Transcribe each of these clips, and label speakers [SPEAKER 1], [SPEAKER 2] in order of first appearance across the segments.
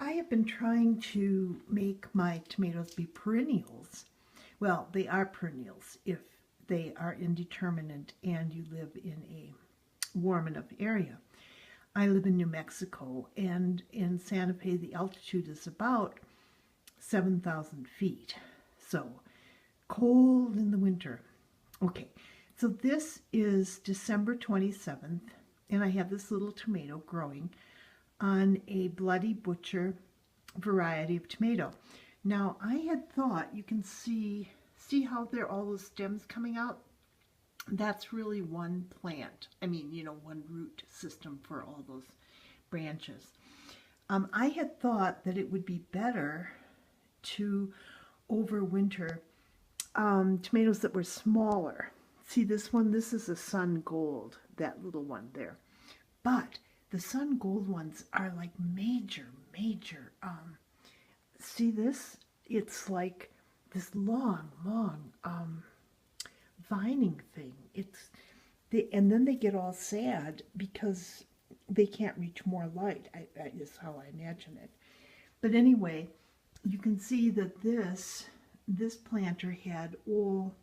[SPEAKER 1] I have been trying to make my tomatoes be perennials. Well, they are perennials if they are indeterminate and you live in a warm enough area. I live in New Mexico, and in Santa Fe the altitude is about 7,000 feet. So cold in the winter. Okay, so this is December 27th, and I have this little tomato growing on a Bloody Butcher variety of tomato. Now, I had thought, you can see how there are all those stems coming out? That's really one plant. I mean, you know, one root system for all those branches. I had thought that it would be better to overwinter tomatoes that were smaller. See this one? This is a sun gold, that little one there. But the sun gold ones are like major. See this? It's like this long vining thing. And then they get all sad because they can't reach more light. That is how I imagine it. But anyway, you can see that this planter had all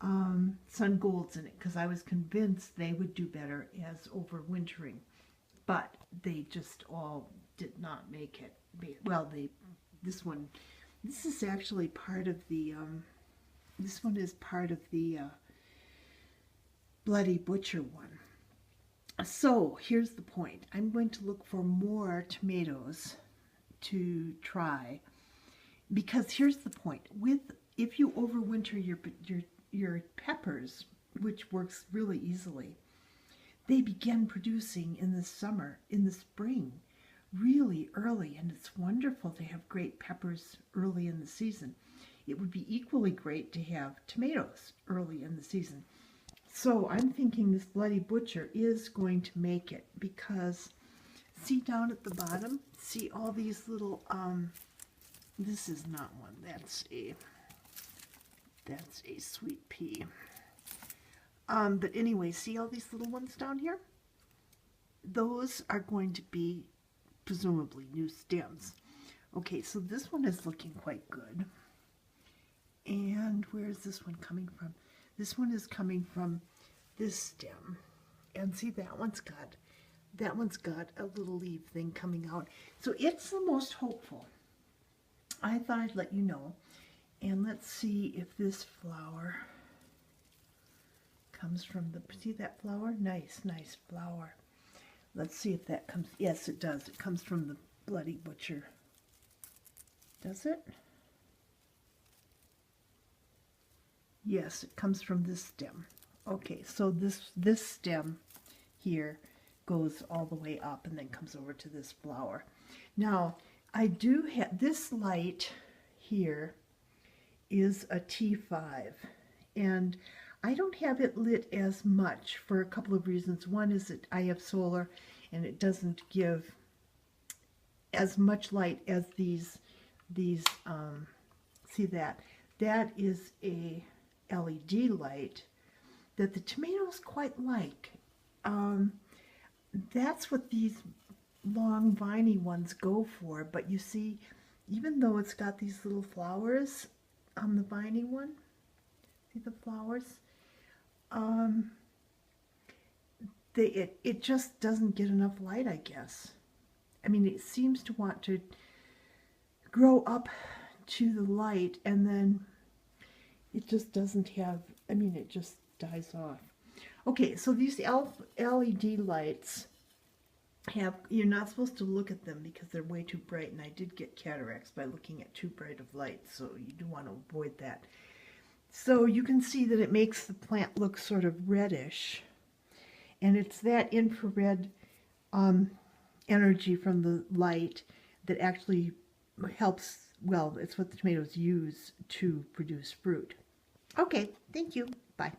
[SPEAKER 1] sun golds in it because I was convinced they would do better as overwintering, but they just all did not make it. Well, this is actually part of the this one is part of the Bloody Butcher one. So here's the point. I'm going to look for more tomatoes to try, because here's the point. If you overwinter your peppers, which works really easily, they begin producing in the summer, in the spring, really early, and it's wonderful to have great peppers early in the season. It would be equally great to have tomatoes early in the season. So I'm thinking this Bloody Butcher is going to make it, because see down at the bottom, see all these little, this is not one, that's a sweet pea. But anyway, see all these little ones down here? Those are going to be presumably new stems. Okay, so this one is looking quite good. And where is this one coming from? This one is coming from this stem. And see, that one's got a little leaf thing coming out. So it's the most hopeful. I thought I'd let you know. And let's see if this flower comes from the, see that flower? Nice flower. Let's see if that comes, yes it does. It comes from the Bloody Butcher. Does it? Yes, it comes from this stem. Okay, so this stem here goes all the way up and then comes over to this flower. Now, I do have, this light here is a T5, and I don't have it lit as much for a couple of reasons. One is that I have solar and it doesn't give as much light as these see that is a LED light that the tomatoes quite like. That's what these long viney ones go for, but you see, even though it's got these little flowers on the viney one, see the flowers? It just doesn't get enough light, I guess. I mean, it seems to want to grow up to the light, and then it just doesn't have, I mean, it just dies off. Okay, so these LED lights have, you're not supposed to look at them because they're way too bright, and I did get cataracts by looking at too bright of light, so you do want to avoid that. So you can see that it makes the plant look sort of reddish, and it's that infrared energy from the light that actually helps, well, it's what the tomatoes use to produce fruit. Okay, thank you. Bye.